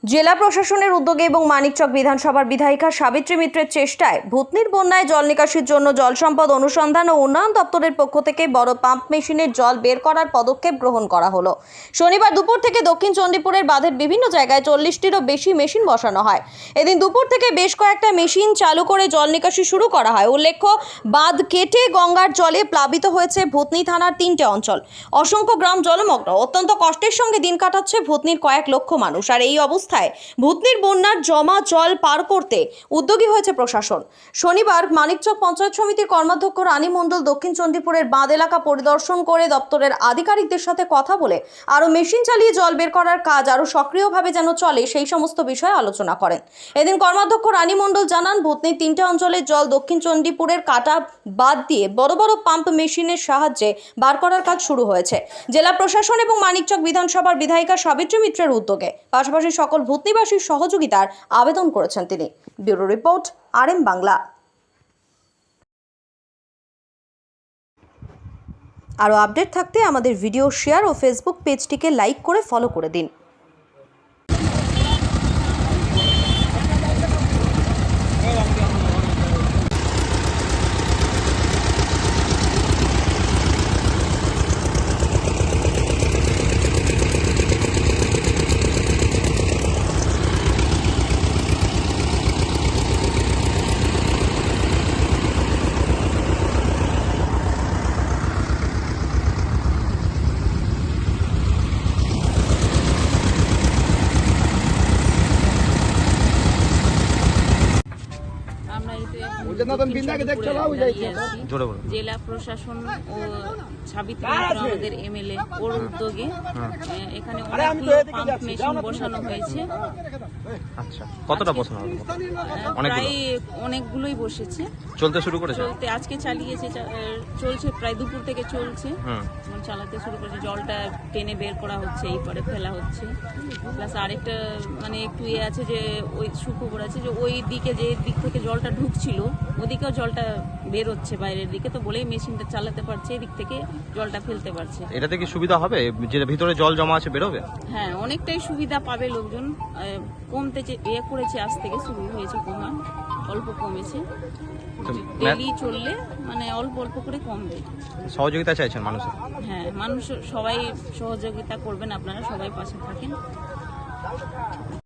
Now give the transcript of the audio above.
জেলা প্রশাসনের উদ্যোগে এবং মানিকচক বিধানসভার বিধায়িকা সাবিত্রী মিত্রের চেষ্টায় ভূতনির বন্যায় জল নিকাশির জন্য জল সম্পদ অনুসন্ধান ও উন্নয়ন দপ্তরের পক্ষ থেকে বড় পাম্প মেশিনের জল বের করার পদক্ষেপ গ্রহণ করা হলো। শনিবার দুপুর থেকে দক্ষিণ চণ্ডীপুরের বাঁধের বিভিন্ন জায়গায় 40টিরও বেশি মেশিন বসানো হয়। এদিন দুপুর থেকে বেশ কয়েকটা মেশিন চালু করে জল নিকাশি শুরু করা হয়। উল্লেখ্য, বাঁধ কেটে গঙ্গার জলে প্লাবিত হয়েছে ভূতনি থানার 3টে অঞ্চল। অসংখ্য গ্রাম জলমগ্ন। অত্যন্ত কষ্টের সঙ্গে দিন কাটাচ্ছে ভূতনির কয়েক লক্ষ মানুষ। আর এই অবস্থায় ভূতনির বন্যার জমা জল পার করতে উদ্যোগী হয়েছে প্রশাসন। শনিবার মানিকচক পঞ্চায়েত সমিতির কর্মাধ্যক্ষ রানী মণ্ডল দক্ষিণ চণ্ডীপুরের বাঁধ এলাকা পরিদর্শন করে দপ্তরের আধিকারিকদের সাথে কথা বলে আরও মেশিন চালিয়ে জল বের করার কাজ আরও সক্রিয়ভাবে যেন চলে সেই সমস্ত বিষয়ে আলোচনা করেন। এদিন কর্মাধ্যক্ষ রানী মণ্ডল জানান, ভূতনির 3টে অঞ্চলের জল দক্ষিণ চণ্ডীপুরের কাটা বাদ দিয়ে বড় বড় পাম্প মেশিনের সাহায্যে বার করার কাজ শুরু হয়েছে জেলা প্রশাসন এবং মানিকচক বিধানসভার বিধায়িকা সাবিত্রী মিত্রের উদ্যোগে। পাশাপাশি সকল ভূতনিবাসীর সহযোগিতার আবেদন করেছেন তিনি। Bureau report, RM Bangla. আরও আপডেট থাকতে আমাদের ভিডিও শেয়ার ও ফেসবুক পেজটিকে লাইক করে ফলো করে দিন। জেলা প্রশাসন ও সাবিত্রী মিত্র আমাদের MLA ওর উদ্যোগে এখানে অনেকগুলো পাম্প মেশিন বসানো হয়েছে। আচ্ছা, কতটা বসানো হলো? প্রায় অনেকগুলোই বসেছে, চলতে শুরু করেছে। চলতে আজকে চালিয়েছে, চলছে প্রায় দুপুর থেকে চলছে। চালাতে শুরু করেছে, জলটা টেনে বের করা হচ্ছে, এই পরে ফেলা হচ্ছে। প্লাস আরেকটা মানে একটু আছে যে ওই সুখবর আছে যে ওই দিকে যে দিক থেকে জলটা ঢুকছিল ওদিকেও জলটা বের হচ্ছে বাইরের দিকে, তো বলেই মেশিনটা চালাতে পারছে, এদিক থেকে জলটা ফেলতে পারছে। এটাতে কি সুবিধা হবে যে ভিতরে জল জমা আছে বেরোবে? হ্যাঁ, অনেকটাই সুবিধা পাবে লোকজন। কমতে করেছে, আজ থেকে শুরু হয়েছে কমা, অল্প কমেছে। ডেলি চললে মানে অল্প অল্প করে কমবে। সহযোগিতা চাইছেন মানুষের? হ্যাঁ, মানুষ সবাই সহযোগিতা করবেন, আপনারা সবাই পাশে থাকেন।